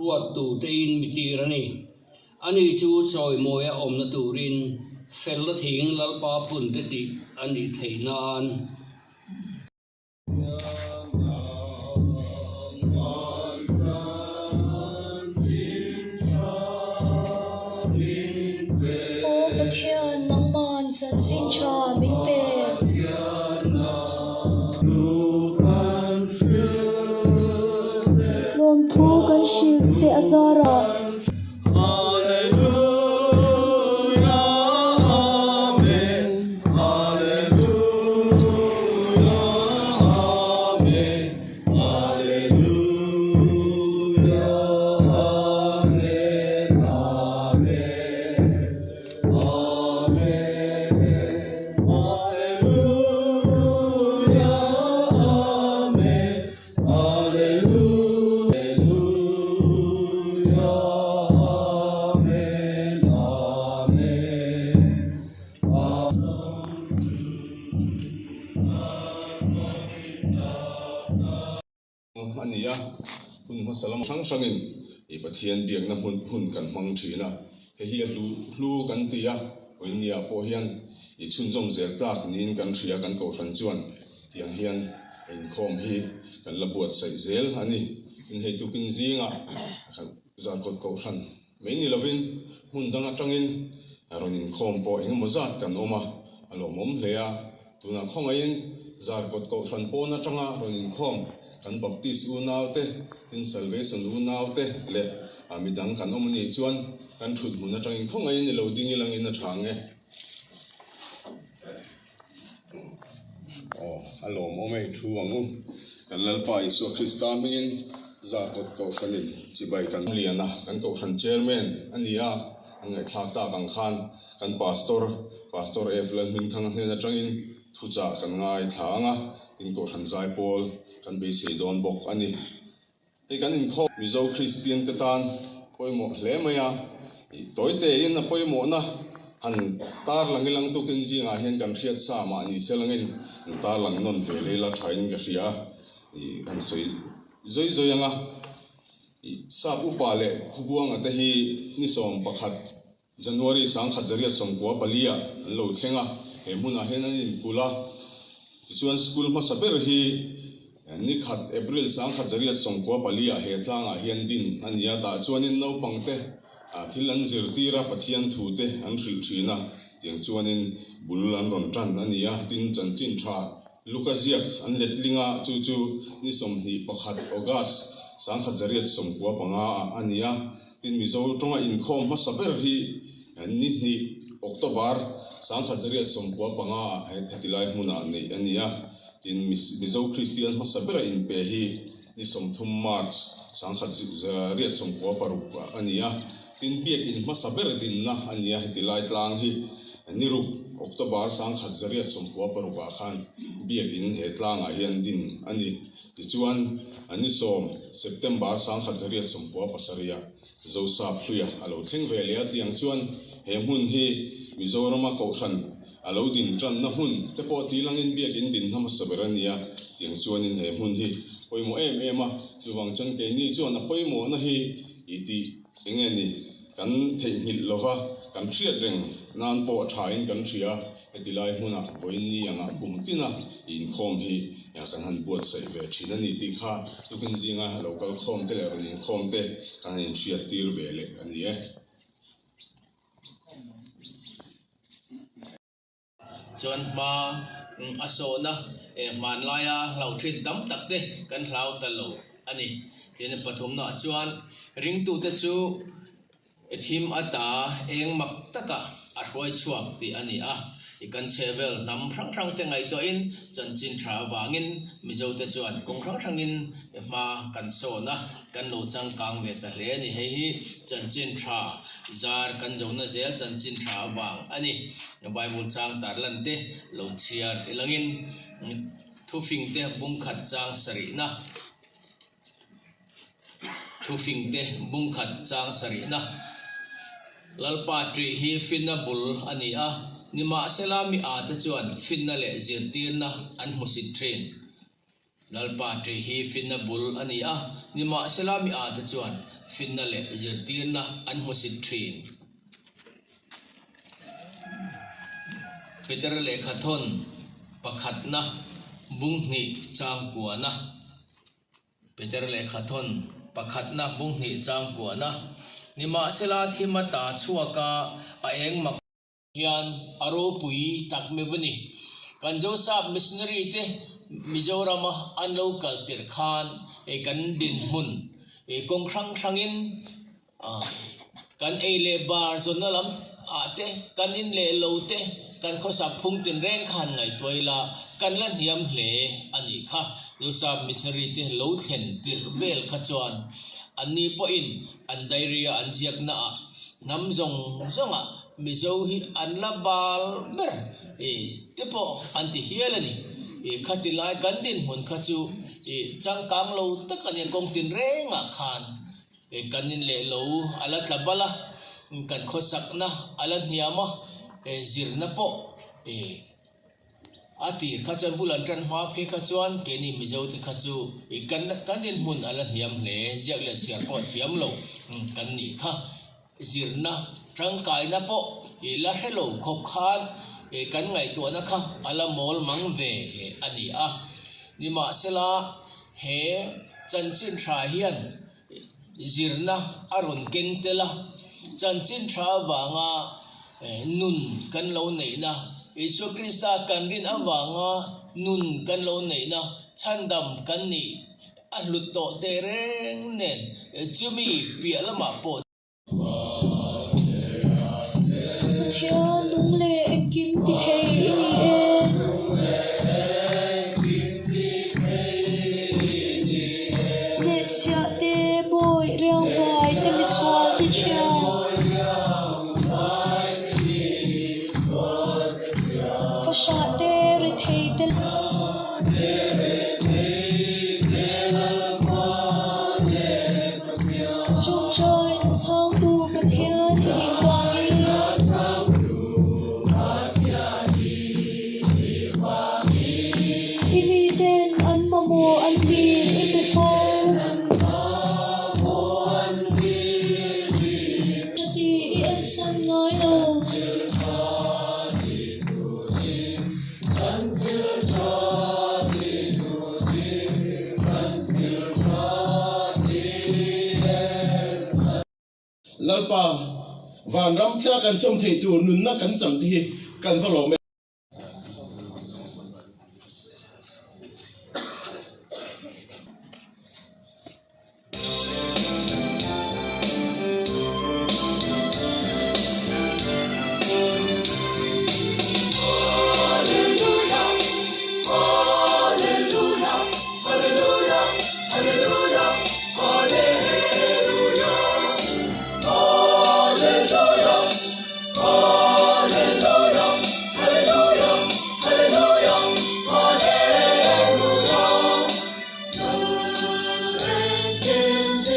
ruột tủ tên bị tì ra nè anh ấy chú soi mồi ôm nó tủ rin phèn nó thiêng nó ba phun tê tị anh ấy thấy nan Thiên nắng mòn dần xin cho mình về lom thu kan shil che azara ania hun ma salam sang sangin e pathian biak na hun kan mang thina he hi lu kan tia oinia po hian i chun jong zer tlak nin kan thria kan ko ran chuan tiang hian in khom hi kan la buat sai zel ani in he tu kin zinga kan zan ko ran mai ni lovin hun danga tangin aron in khom po eng mo zat kan oma alo mom hlea tuna khongain zar ko ran po na tanga ron in khom kan baptist unaute in salvation unaute le amidang kan omani chuan kan thut mun atang in khongai ni lo ding ilang in athange alo momei thu angu kan lalpa isu krista mingin za ko khanin chibai kan liana kan ko khan chairman ania angai thak ta kang khan kan pastor eflan ming thang hne atangin thucha kan ngai thanga tin ko khan zai pol kan be se don bok ani e kan in kho mizo christian tetan poimo hle maya toite in na poimo na han tar langilang tu kin zinga hian kan thiat sa ma ni selangin tar lang non ve le la thain ka ria i kan soi zoi anga i sa pu pa le khubuang ata hi ni som pakhat january sang khajaria som ko palia lo thlenga he muna hen an in kula chuan school ma saber hi ni khat april sang khajaria som ko palia he tlanga hian din ania ta chuanin no pangte thilan zirtira pathian thute an thil thina tiang chuanin bululan ron tran ania tin chanchin tha lukaziak an letlinga chu ni som ni pakhat august sang khajaria som ko panga ania tin mizo tonga in khom ma saber hi ni october sang khajaria som ko panga hetilai huna nei ania tin mizo christian ma sabera in pe hi ni som thum march sang khajaria som ko paru ania tin biak in ma saber din na ania hetilai tlang hi ni ru october sang khajaria som ko paru ka khan biak in he tlanga hian din ani ti chuan ani som september sang khajaria som ko pasaria zo sa phluya alo thleng ve le atiang chuan he mun hi mizorama ko khan alo din tran na hun te po ti langin biak in din hama saberania tiang chuan in he mun hi poimo ema chuwang chan ke ni chuan a poimo na hi iti engeni kan thei hil lova kan thriat reng nan po thain kan thria hetilai huna voini anga kumtina in khom hi ya kan han buat sai ve thina ni ti kha tukin zinga local khom te le rin khom te kan in thriat tir vele ani e chuan ma asona man laya lau thin tam tak te kan hlau ta lo ani tin pathum na chuan ring tu te chu thim ata eng mak taka a roi chuak ti ani a ikan chevel nam rang te ngai to in chanchin thra wangin mizo te chuan kong rang in ma kan so na kan lo chang kang ve ta le ni he hi chanchin thra zar kan zo na zel chanchin thra wang ani bible chang tar lan te lo chiar ilangin thu fing te bung khat chang sari na thu fing te bung khat chang sari na lalpa tri hi finna bul ani a nima selami a ta chuan finna le zirtir na an musit train lalpa tri hi finna bul ani a ni ma selami a ta chuan finna le zirtin na an musit thin Peter le khathon pakhat na bung ni chang kwa na Peter le khathon pakhat na bung ni chang kwa na ni ma sela thimata chuaka a eng mak hian aro pui tak me bani kan Joseph missionary te Mizoram an local tir khan e kan din hun e kong khang kan e le bar zonalam ate kan in le lo te kan khosa phung tin reng khan ngai toila kan lan hiam hle ani kha Joseph missionary te lo thlen tir vel kha chuan ani po in an diarrhea an jiak na nam zong zonga mizo hi an la bal ber e tepo anti hialani e khatilai kan din hun khachu e chang kang lo takani kong tin renga khan e kanin le lo ala tlabala kan khosak na ala hiama e zirna po e atir khachan bulan tran hwa phe khachuan keni mizo te khachu e kanin hun ala hiam le jiak le chiar po thiam lo kan ni kha zirna trang kai na po e la hello khop khan e kan ngai to na kha ala mol mang ve ani a ni ma sela he chanchin tha hian zirna aron keng tela chanchin tha wanga nun kan lo nei na Yesu Krista kan rin awanga nun kan lo nei na chandam kan ni alut to tereng nen chumi pialama po Thia nung le kim ti thei ini e chia te boy reng vai te mi swal ti chia fasha te ri thei te chung choi chang tu ka thian hi wangi ini den an mamo an dir ite for ti en san ngai lo lalpa van ram thla kan som thei tu nun na kan cham thi kan valo me Hãy subscribe cho kênh Ghiền Mì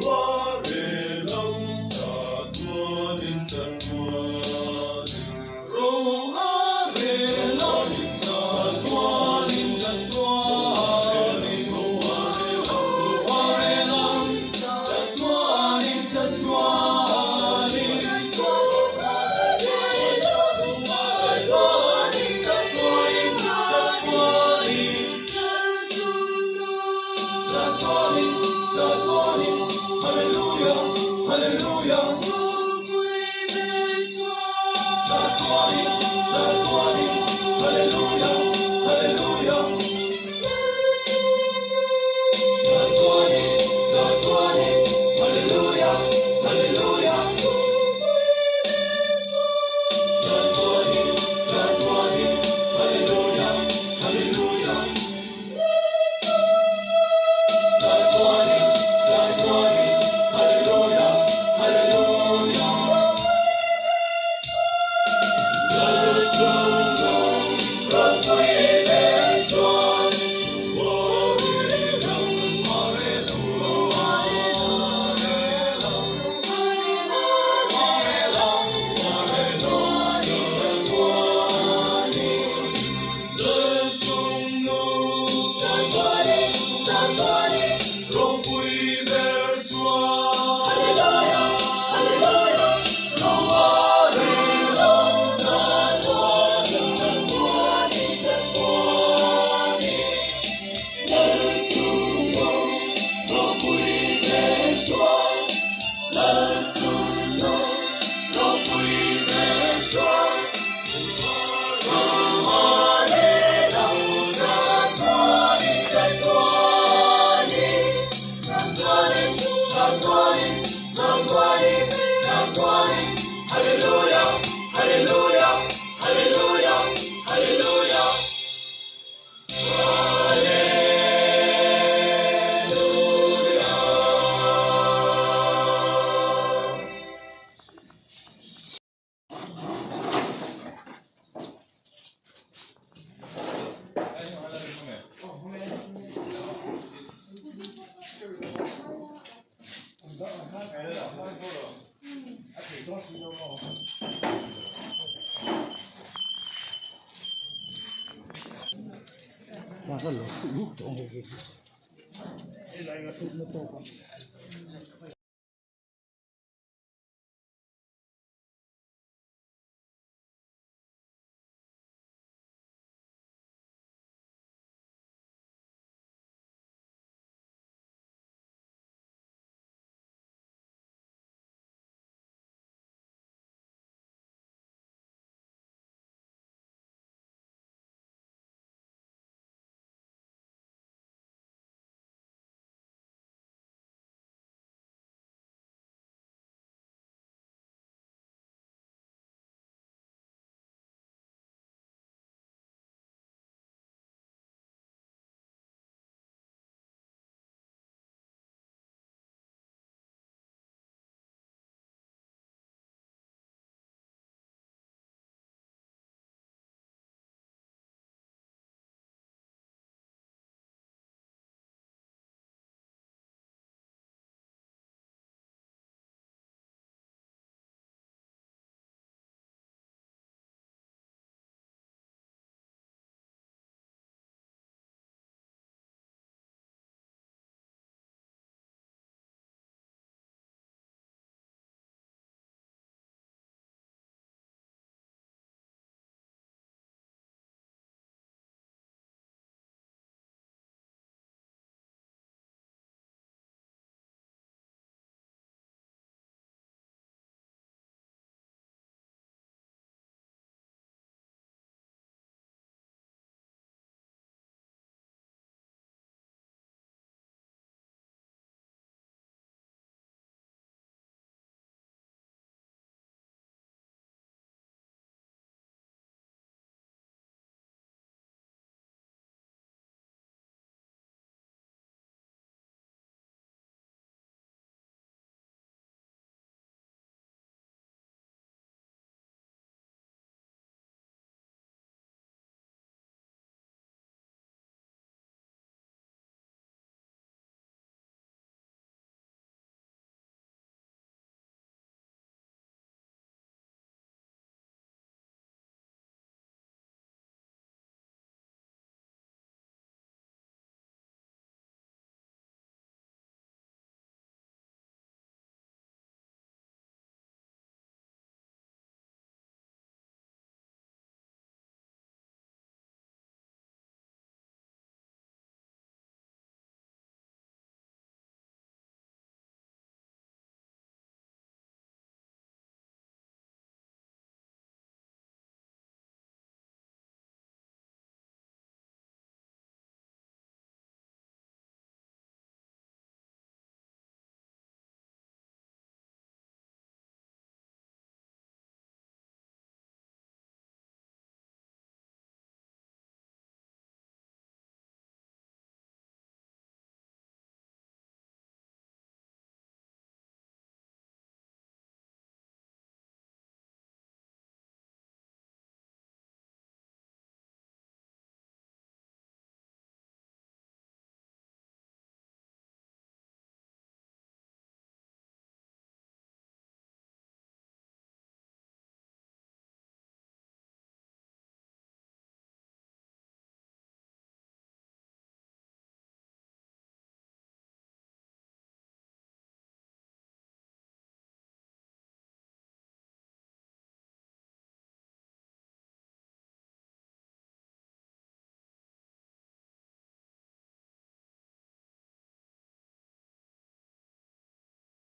Gõ để không bỏ lỡ Mahal loh, itu